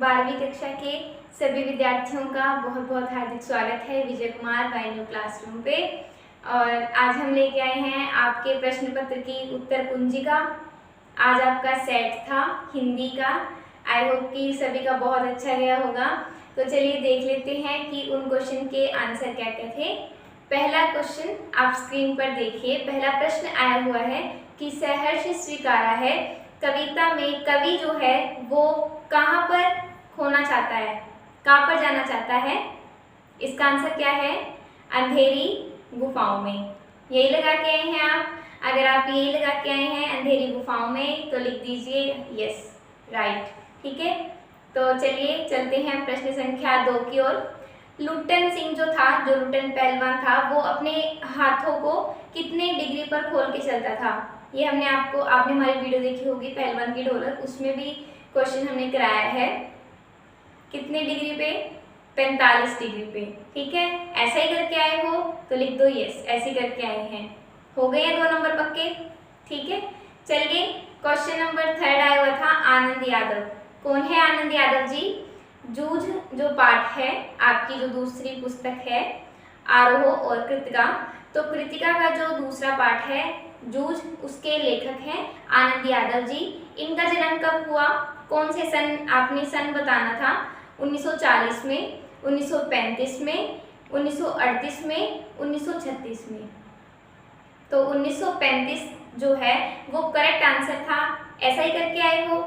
12वीं कक्षा के सभी विद्यार्थियों का बहुत बहुत हार्दिक स्वागत है Vijay Kumar bye new classroom पे। और आज हम लेके आए हैं आपके प्रश्न पत्र की उत्तर कुंजिका। आज आपका सेट था हिंदी का। आई होप कि सभी का बहुत अच्छा गया होगा। तो चलिए देख लेते हैं कि उन क्वेश्चन के आंसर क्या क्या थे। पहला क्वेश्चन आप स्क्रीन पर देखिए। पहला प्रश्न आया हुआ है कि सहर्ष स्वीकारा है कविता में कवि जो है वो कहाँ पर खोना चाहता है, कहाँ पर जाना चाहता है। इसका आंसर क्या है? अंधेरी गुफाओं में। यही लगा के आए हैं आप। अगर आप यही लगा के आए हैं अंधेरी गुफाओं में तो लिख दीजिए यस, राइट। ठीक है, तो चलिए चलते हैं प्रश्न संख्या 2 की ओर। लुट्टन सिंह जो था, जो लुट्टन पहलवान था, वो अपने हाथों को कितने डिग्री पर खोल के चलता था? ये हमने आपने हमारी वीडियो देखी होगी पहलवान की ढोलक, उसमें भी क्वेश्चन हमने कराया है। कितने डिग्री पे? 45 डिग्री पे। ठीक है, ऐसा ही करके आए हो तो लिख दो यस, ऐसे करके आए हैं। हो गए हैं 2 नंबर पक्के। ठीक है, चलिए क्वेश्चन नंबर 3 आया हुआ था आनंद यादव। कौन है आनंद यादव जी? जूझ जो पाठ है आपकी, जो दूसरी पुस्तक है आरोह और कृतिका, तो कृतिका का जो दूसरा पाठ है जूझ, उसके लेखक हैं आनंद यादव जी। इनका जन्म कब हुआ? कौन से सन? आपने सन बताना था। 1940 में, 1935 में, 1938 में, 1936 में। तो 1935 जो है वो करेक्ट आंसर था। ऐसा ही करके आए हो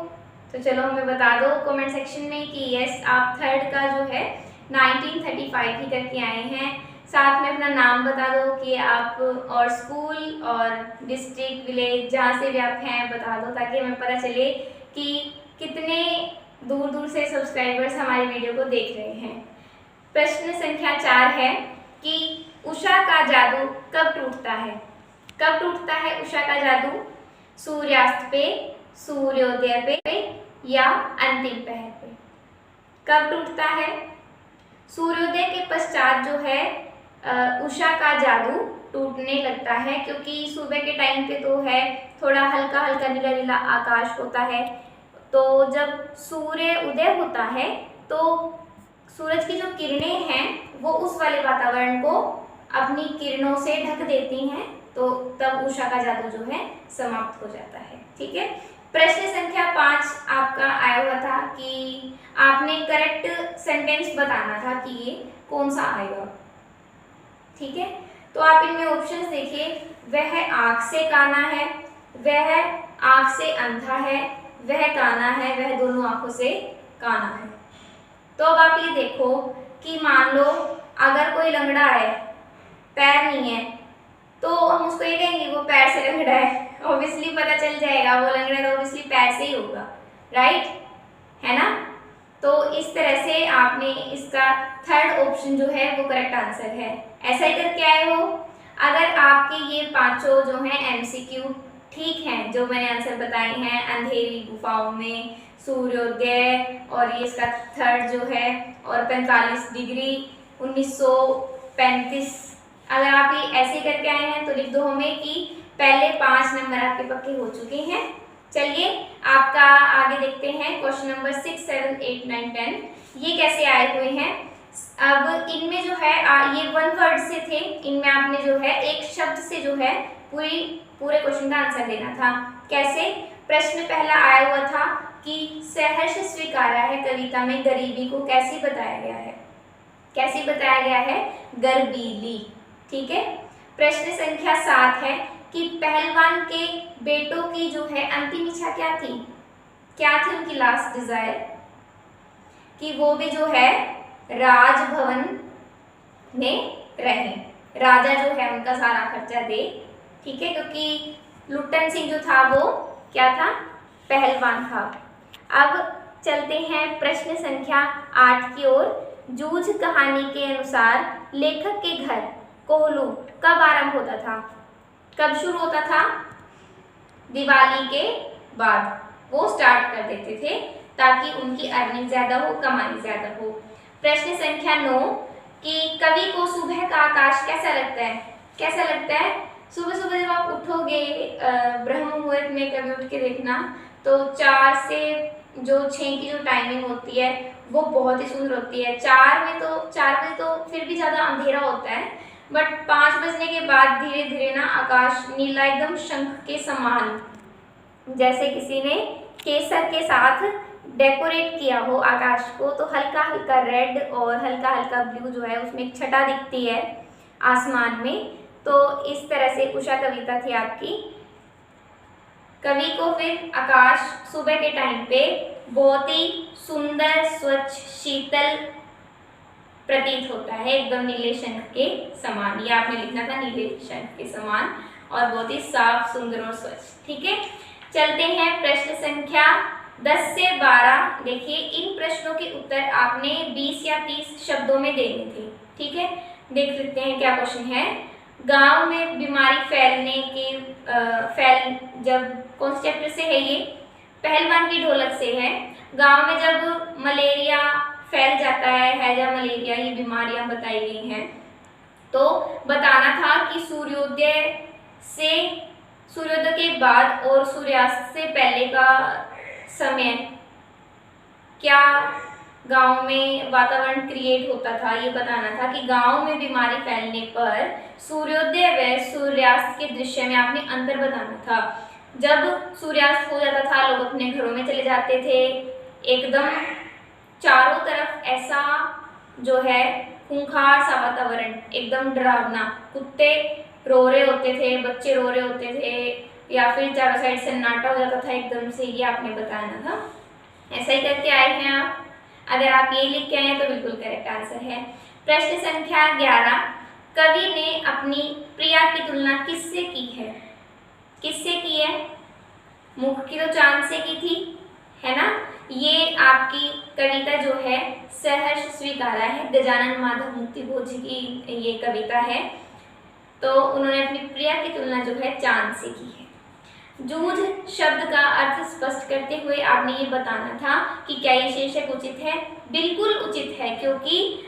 तो चलो हमें बता दो कमेंट सेक्शन में कि यस, आप थर्ड का जो है 1935 ही करके आए हैं। साथ में अपना नाम बता दो कि आप, और स्कूल और डिस्ट्रिक्ट, विलेज, जहाँ से भी आप हैं बता दो, ताकि हमें पता चले कि कितने दूर दूर से सब्सक्राइबर्स हमारी वीडियो को देख रहे हैं। प्रश्न संख्या 4 है कि उषा का जादू कब टूटता है? कब टूटता है उषा का जादू? सूर्यास्त पे, सूर्योदय पे, या अंतिम पहर पे? कब टूटता है? सूर्योदय के पश्चात जो है उषा का जादू टूटने लगता है, क्योंकि सुबह के टाइम पे तो है थोड़ा हल्का हल्का नीला नीला आकाश होता है। तो जब सूर्य उदय होता है तो सूरज की जो किरणें हैं वो उस वाले वातावरण को अपनी किरणों से ढक देती हैं, तो तब उषा का जादू जो है समाप्त हो जाता है। ठीक है, प्रश्न संख्या 5 आपका आया हुआ था कि आपने करेक्ट सेंटेंस बताना था कि ये कौन सा आएगा। ठीक है, तो आप इनमें ऑप्शंस देखिए। वह आँख से काना है, वह आँख से अंधा है, वह काना है, वह दोनों आंखों से काना है। तो अब आप ये देखो कि मान लो अगर कोई लंगड़ा है, पैर नहीं है, तो हम उसको ये कहेंगे वो पैर से लंगड़ा है। ऑब्वियसली पता चल जाएगा वो लंगड़ा तो ऑब्वियसली पैर से ही होगा, राइट है ना। तो इस तरह से आपने इसका थर्ड ऑप्शन जो है वो करेक्ट आंसर है। ऐसा ही करके आए हो। अगर आपके ये पांचों जो हैं एमसीक्यू ठीक हैं, जो मैंने आंसर बताए हैं, अंधेरी गुफाओं में, सूर्योदय, और ये इसका थर्ड जो है, और 45 डिग्री, 1935, अगर आप ये ऐसे करके आए हैं तो लिख दो हमें कि पहले 5 नंबर आपके पक्के हो चुके हैं। चलिए आपका आगे देखते हैं क्वेश्चन नंबर 6, 7, 8, 9, 10। ये कैसे आए हुए हैं? अब इनमें जो है ये 1 वर्ड से थे, इनमें आपने जो है एक शब्द से जो है पूरे क्वेश्चन का आंसर देना था। कैसे? प्रश्न पहला आया हुआ था कि सहर्ष स्वीकारा है कविता में गरीबी को कैसे बताया गया है? कैसे बताया गया है? गर्बीली। ठीक है, प्रश्न संख्या 7 है कि पहलवान के बेटों की जो है अंतिम इच्छा क्या थी? क्या थी उनकी लास्ट डिजायर? कि वो भी जो है राजभवन में रहे, राजा जो है उनका सारा खर्चा दे। ठीक है, क्योंकि लुट्टन सिंह जो था वो क्या था? पहलवान था। अब चलते हैं प्रश्न संख्या 8 की ओर। जूझ कहानी के अनुसार लेखक के घर कोहलू कब आरंभ होता था? कब शुरू होता था? दिवाली के बाद वो स्टार्ट कर देते थे, ताकि उनकी अर्निंग ज्यादा हो, कमाई ज्यादा हो। प्रश्न संख्या 9 कि कवि को सुबह का आकाश कैसा लगता है? कैसा लगता है? सुबह सुबह जब आप उठोगे ब्रह्म मुहूर्त में कभी उठ के देखना, तो 4 से जो 6 की जो टाइमिंग होती है वो बहुत ही सुंदर होती है। 4 में तो फिर भी ज़्यादा अंधेरा होता है, बट 5 बजने के बाद धीरे धीरे ना आकाश नीला एकदम शंख के समान, जैसे किसी ने केसर के साथ डेकोरेट किया हो आकाश को, तो हल्का हल्का रेड और हल्का हल्का ब्लू जो है उसमें एक छटा दिखती है आसमान में। तो इस तरह से उषा कविता थी आपकी। कवि को फिर आकाश सुबह के टाइम पे बहुत ही सुंदर, स्वच्छ, शीतल प्रतीत होता है, एकदम नीले शंख के समान। ये आपने लिखना था, नीले शंख के समान, और बहुत ही साफ, सुंदर और स्वच्छ। ठीक है, चलते हैं प्रश्न संख्या 10 से 12। देखिए, इन प्रश्नों के उत्तर आपने 20 या 30 शब्दों में देने थे। ठीक है, देख लेते हैं क्या क्वेश्चन है। गांव में बीमारी फैलने के जब कौन से चैप्टर से है ये? पहलवान की ढोलक से है। गांव में जब मलेरिया फैल जाता है, हैजा मलेरिया, ये बीमारियां बताई गई हैं, तो बताना था कि सूर्योदय के बाद और सूर्यास्त से पहले का समय क्या गांव में वातावरण क्रिएट होता था, ये बताना था कि गांव में बीमारी फैलने पर सूर्योदय व सूर्यास्त के दृश्य में आपने अंतर बताना था। जब सूर्यास्त हो जाता था, लोग अपने घरों में चले जाते थे, एकदम चारों तरफ ऐसा जो है खूंखार सा वातावरण, एकदम डरावना, कुत्ते रो रहे होते थे, बच्चे रो रहे होते थे, या फिर चारों साइड सन्नाटा हो जाता था एकदम से, ये आपने बताना था। ऐसा ही करके आए हैं आप। अगर आप ये लिख के आए हैं तो बिल्कुल करेक्ट आंसर है। प्रश्न संख्या 11, कवि ने अपनी प्रिया की तुलना किससे की है? किससे की है? मुख की तो चांद से की थी, है ना। ये आपकी कविता जो है सहर्ष स्वीकारा है, गजानन माधव मुक्तिभोज की ये कविता है। तो उन्होंने अपनी प्रिया की तुलना जो है चांद से की है। जूझ शब्द का अर्थ स्पष्ट करते हुए आपने ये बताना था कि क्या ये शीर्षक उचित है? बिल्कुल उचित है, क्योंकि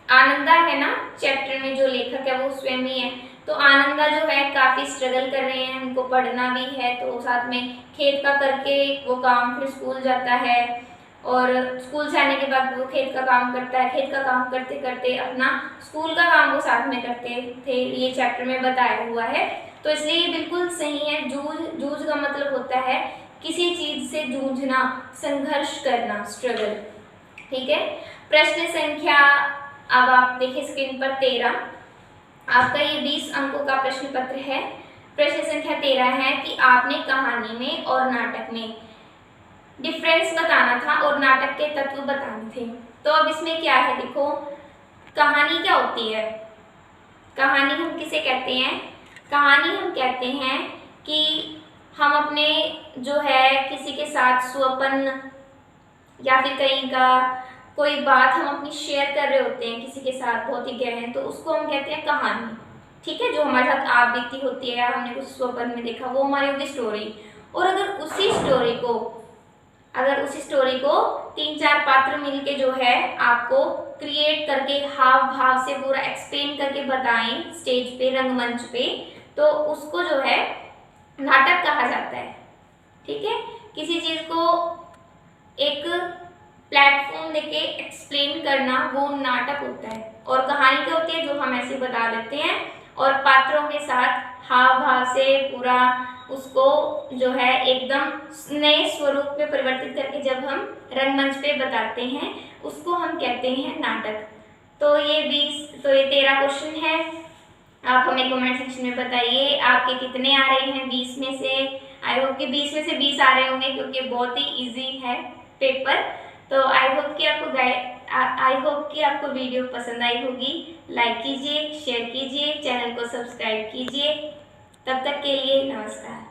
आनंदा है ना चैप्टर में, जो लेखक है वो स्वयं ही है। तो आनंदा जो है काफ़ी स्ट्रगल कर रहे हैं, उनको पढ़ना भी है, तो साथ में खेत का करके वो काम, फिर स्कूल जाता है, और स्कूल से आने के बाद वो खेत का काम करता है। खेत का काम करते करते अपना स्कूल का काम वो साथ में करते थे, ये चैप्टर में बताया हुआ है। तो इसलिए ये बिल्कुल सही है। जूझ का मतलब होता है किसी चीज़ से जूझना, संघर्ष करना, स्ट्रगल। ठीक है, प्रश्न संख्या, अब आप देखिए स्क्रीन पर 13, आपका ये 20 अंकों का प्रश्न पत्र है। प्रश्न संख्या 13 है कि आपने कहानी में और नाटक में डिफरेंस बताना था और नाटक के तत्व बताने थे। तो अब इसमें क्या है, देखो, कहानी क्या होती है? कहानी हम किसे कहते हैं? कहानी हम कहते हैं कि हम अपने जो है किसी के साथ स्वप्न या फिर कहीं का कोई बात हम अपनी शेयर कर रहे होते हैं किसी के साथ, बहुत ही गहन, तो उसको हम कहते हैं कहानी। ठीक है, जो हमारे साथ आप बीती होती है या हमने कुछ स्वप्न में देखा, वो हमारी होगी स्टोरी। और अगर उसी स्टोरी को 3-4 पात्र मिलके जो है आपको क्रिएट करके हाव भाव से पूरा एक्सप्लेन करके बताएं स्टेज पे, रंगमंच पे, तो उसको जो है नाटक कहा जाता है। ठीक है, किसी चीज को एक प्लेटफॉर्म देके एक्सप्लेन करना वो नाटक होता है। और कहानी क्या होती है? जो हम ऐसे बता देते हैं और पात्रों के साथ हाव भाव से पूरा उसको जो है एकदम नए स्वरूप में परिवर्तित करके जब हम रंगमंच पे बताते हैं, उसको हम कहते हैं नाटक। तो ये 13 क्वेश्चन है। आप हमें कमेंट सेक्शन में बताइए आपके कितने आ रहे हैं 20 में से। आई होप कि 20 में से 20 आ रहे होंगे, क्योंकि बहुत ही इजी है पेपर। तो आई होप कि आपको वीडियो पसंद आई होगी। लाइक कीजिए, शेयर कीजिए, चैनल को सब्सक्राइब कीजिए। तब तक के लिए नमस्कार।